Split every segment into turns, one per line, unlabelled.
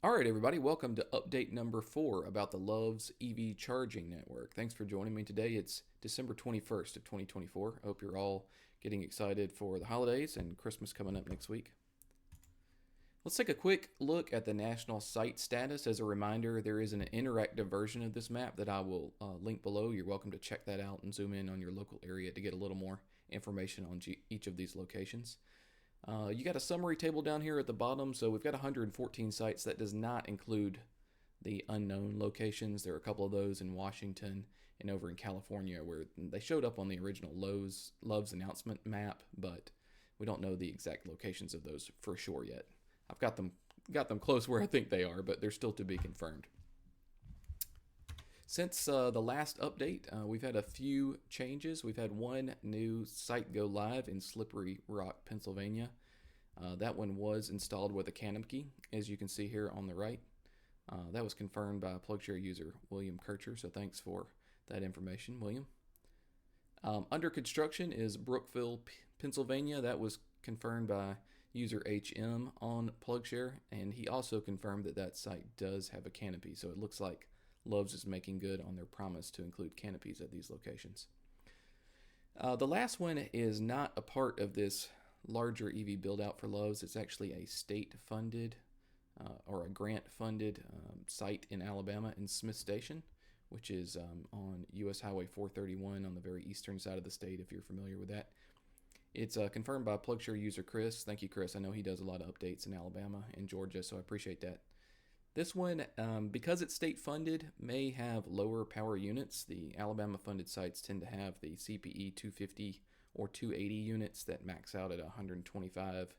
All right, everybody, welcome to update number 4 about the Love's EV charging network. Thanks for joining me today. It's December 21st of 2024. I hope you're all getting excited for the holidays and Christmas coming up next week. Let's take a quick look at the national site status. As a reminder, there is an interactive version of this map that I will link below. You're welcome to check that out and zoom in on your local area to get a little more information on each of these locations. You got a summary table down here at the bottom. So we've got 114 sites. That does not include the unknown locations. There are a couple of those in Washington and over in California where they showed up on the original Love's announcement map, but we don't know the exact locations of those for sure yet. I've got them close where I think they are, but they're still to be confirmed. Since the last update, we've had a few changes. We've had one new site go live in Slippery Rock, Pennsylvania. That one was installed with a canopy, as you can see here on the right. That was confirmed by PlugShare user William Kircher, so thanks for that information, William. Under construction is Brookville, Pennsylvania. That was confirmed by user HM on PlugShare, and he also confirmed that that site does have a canopy, so it looks like Love's is making good on their promise to include canopies at these locations. The last one is not a part of this larger EV build out for Love's. It's actually a state-funded or a grant-funded site in Alabama in Smith Station, which is on US Highway 431 on the very eastern side of the state, if you're familiar with that. It's confirmed by PlugShare user Chris. Thank you, Chris. I know he does a lot of updates in Alabama and Georgia, so I appreciate that. This one, because it's state-funded, may have lower power units. The Alabama-funded sites tend to have the CPE 250 or 280 units that max out at 125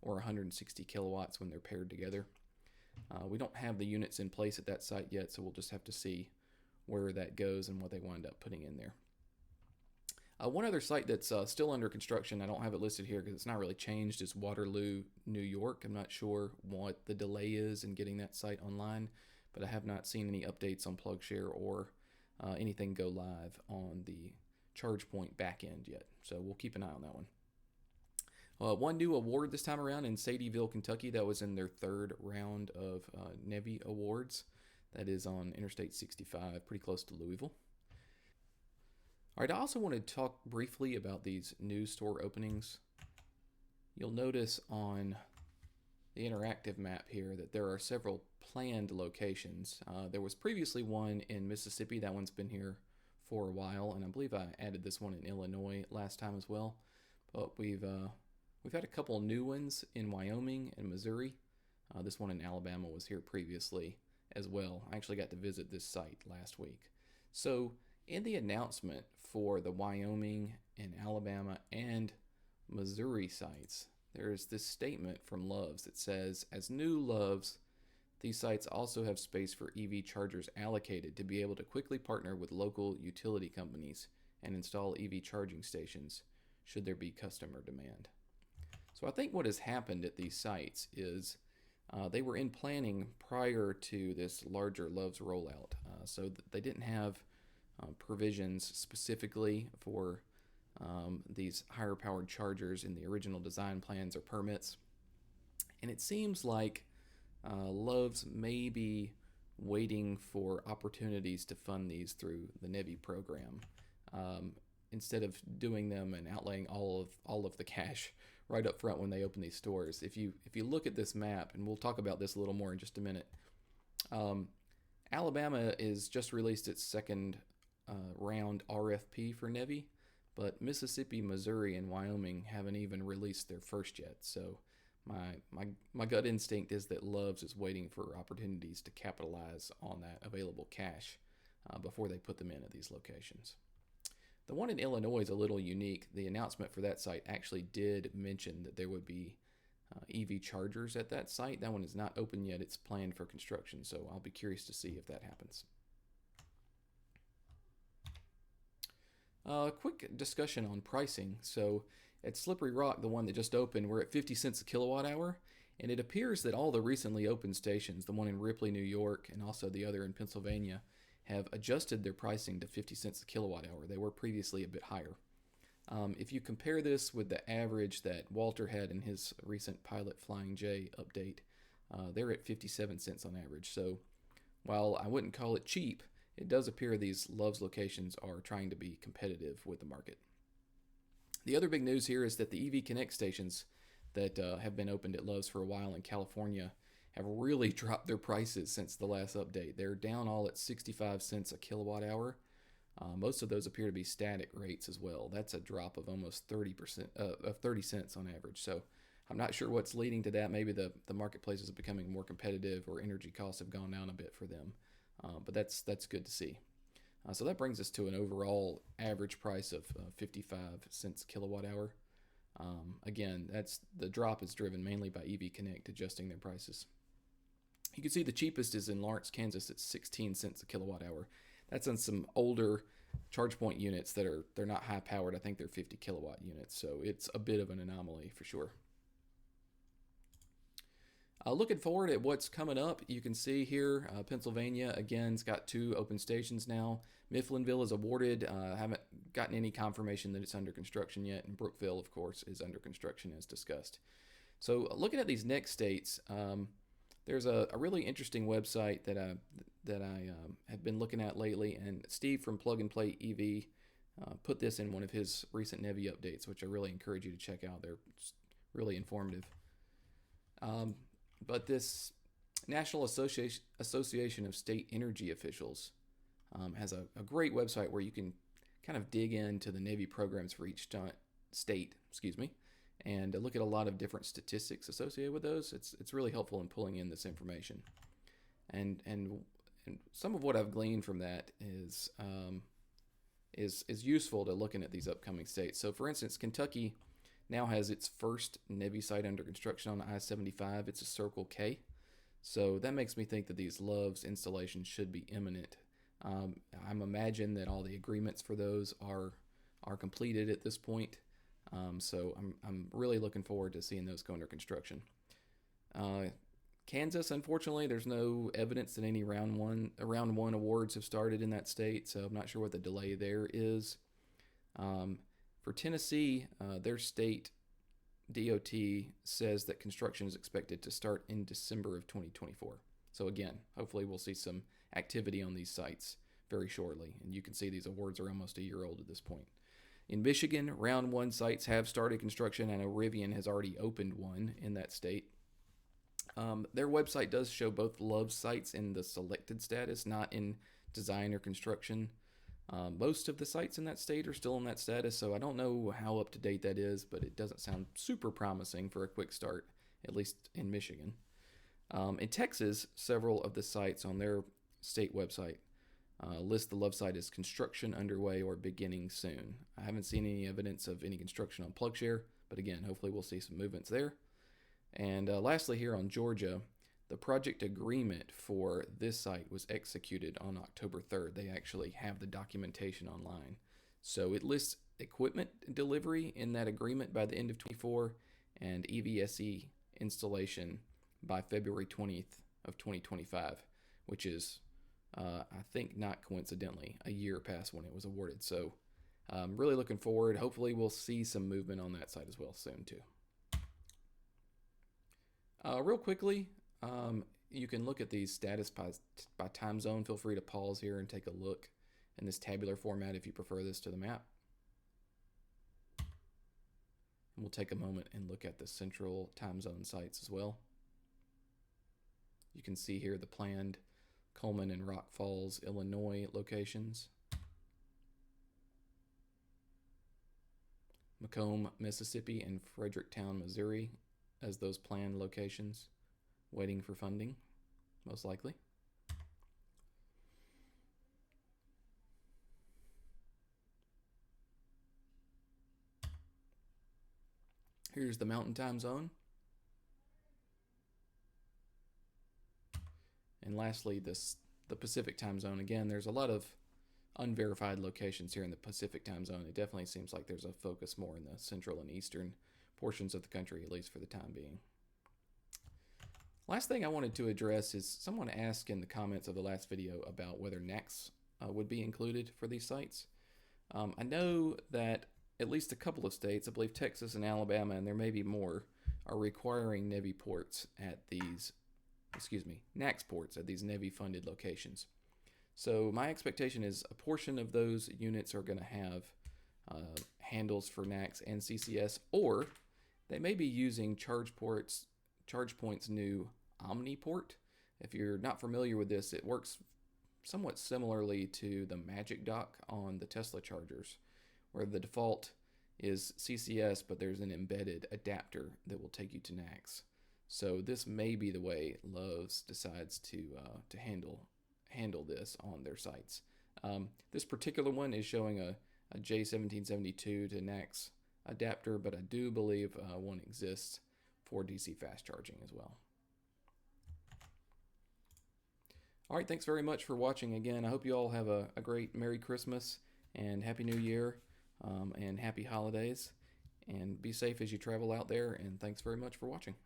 or 160 kilowatts when they're paired together. We don't have the units in place at that site yet, so we'll just have to see where that goes and what they wind up putting in there. One other site that's still under construction, I don't have it listed here because it's not really changed, is Waterloo, New York. I'm not sure what the delay is in getting that site online, but I have not seen any updates on PlugShare or anything go live on the ChargePoint backend yet. So we'll keep an eye on that one. One new award this time around in Sadieville, Kentucky. That was in their third round of NEVI awards. That is on Interstate 65, pretty close to Louisville. All right, I also want to talk briefly about these new store openings. You'll notice on the interactive map here that there are several planned locations. There was previously one in Mississippi. That one's been here for a while, and I believe I added this one in Illinois last time as well. But we've had a couple new ones in Wyoming and Missouri. This one in Alabama was here previously as well. I actually got to visit this site last week. So in the announcement for the Wyoming and Alabama and Missouri sites, there is this statement from Love's that says, as new Love's, these sites also have space for EV chargers allocated to be able to quickly partner with local utility companies and install EV charging stations should there be customer demand. So I think what has happened at these sites is they were in planning prior to this larger Love's rollout. So they didn't have provisions specifically for these higher powered chargers in the original design plans or permits. And it seems like Love's may be waiting for opportunities to fund these through the NEVI program instead of doing them and outlaying all of the cash right up front when they open these stores. If you look at this map, and we'll talk about this a little more in just a minute, Alabama is just released its second round RFP for NEVI, but Mississippi, Missouri, and Wyoming haven't even released their first yet. So my gut instinct is that Love's is waiting for opportunities to capitalize on that available cash before they put them in at these locations. The one in Illinois is a little unique. The announcement for that site actually did mention that there would be EV chargers at that site. That one is not open yet. It's planned for construction, so I'll be curious to see if that happens. Quick discussion on pricing. So at Slippery Rock, the one that just opened, we're at 50 cents a kilowatt hour, and it appears that all the recently opened stations, the one in Ripley, New York, and also the other in Pennsylvania, have adjusted their pricing to 50 cents a kilowatt hour. They were previously a bit higher. If you compare this with the average that Walter had in his recent Pilot Flying J update, they're at 57 cents on average. So while I wouldn't call it cheap, it does appear these Love's locations are trying to be competitive with the market. The other big news here is that the EV Connect stations that have been opened at Love's for a while in California have really dropped their prices since the last update. They're down all at 65 cents a kilowatt hour. Most of those appear to be static rates as well. That's a drop of almost 30% of 30 cents on average. So I'm not sure what's leading to that. Maybe the marketplace is becoming more competitive, or energy costs have gone down a bit for them. But that's good to see. So that brings us to an overall average price of 55 cents kilowatt hour. Again, the drop is driven mainly by EV Connect adjusting their prices. You can see the cheapest is in Lawrence, Kansas at 16 cents a kilowatt hour. That's on some older ChargePoint units they're not high powered. I think they're 50 kilowatt units, so it's a bit of an anomaly for sure. Looking forward at what's coming up, you can see here Pennsylvania again's got 2 open stations now. Mifflinville is awarded. Haven't gotten any confirmation that it's under construction yet, and Brookville, of course, is under construction as discussed. So looking at these next states, there's a really interesting website that I have been looking at lately, and Steve from Plug and Play EV put this in one of his recent NEVI updates, which I really encourage you to check out. They're really informative. But this National Association of State Energy Officials has a great website where you can kind of dig into the NEVI programs for each state, and look at a lot of different statistics associated with those. It's really helpful in pulling in this information. And some of what I've gleaned from that is useful to looking at these upcoming states. So for instance, Kentucky now has its first NEVI site under construction on I-75. It's a Circle K. So that makes me think that these Love's installations should be imminent. I'm imagine that all the agreements for those are completed at this point. So I'm really looking forward to seeing those go under construction. Kansas, unfortunately, there's no evidence that any round one awards have started in that state, so I'm not sure what the delay there is. For Tennessee, their state DOT says that construction is expected to start in December of 2024. So again, hopefully we'll see some activity on these sites very shortly. And you can see these awards are almost a year old at this point. In Michigan, round 1 sites have started construction. I know Rivian has already opened one in that state. Their website does show both Love sites in the selected status, not in design or construction. Most of the sites in that state are still in that status, so I don't know how up to date that is, but it doesn't sound super promising for a quick start, at least in Michigan. In Texas, several of the sites on their state website list the Love site as construction underway or beginning soon. I haven't seen any evidence of any construction on PlugShare, but again, hopefully we'll see some movements there. And lastly here on Georgia, the project agreement for this site was executed on October 3rd. They actually have the documentation online. So it lists equipment delivery in that agreement by the end of 2024 and EVSE installation by February 20th of 2025, which is, I think not coincidentally, a year past when it was awarded. So I'm really looking forward. Hopefully we'll see some movement on that site as well soon too. Real quickly, you can look at these status by time zone. Feel free to pause here and take a look in this tabular format if you prefer this to the map. And we'll take a moment and look at the central time zone sites as well. You can see here the planned Coleman and Rock Falls, Illinois locations. Macomb, Mississippi, and Fredericktown, Missouri as those planned locations, waiting for funding, most likely. Here's the Mountain Time Zone. And lastly, the Pacific Time Zone. Again, there's a lot of unverified locations here in the Pacific Time Zone. It definitely seems like there's a focus more in the central and eastern portions of the country, at least for the time being. Last thing I wanted to address is someone asked in the comments of the last video about whether NACS would be included for these sites. I know that at least a couple of states, I believe Texas and Alabama, and there may be more, are requiring NEVI ports at these NACS ports at these Navy-funded locations. So my expectation is a portion of those units are going to have handles for NACS and CCS, or they may be using ChargePoint's new OmniPort. If you're not familiar with this, it works somewhat similarly to the Magic Dock on the Tesla chargers, where the default is CCS, but there's an embedded adapter that will take you to NACS. So this may be the way Lowe's decides to handle this on their sites. This particular one is showing a J1772 to NACS adapter, but I do believe one exists for DC fast charging as well. All right, thanks very much for watching again. I hope you all have a great Merry Christmas and Happy New Year and Happy Holidays. And be safe as you travel out there, and thanks very much for watching.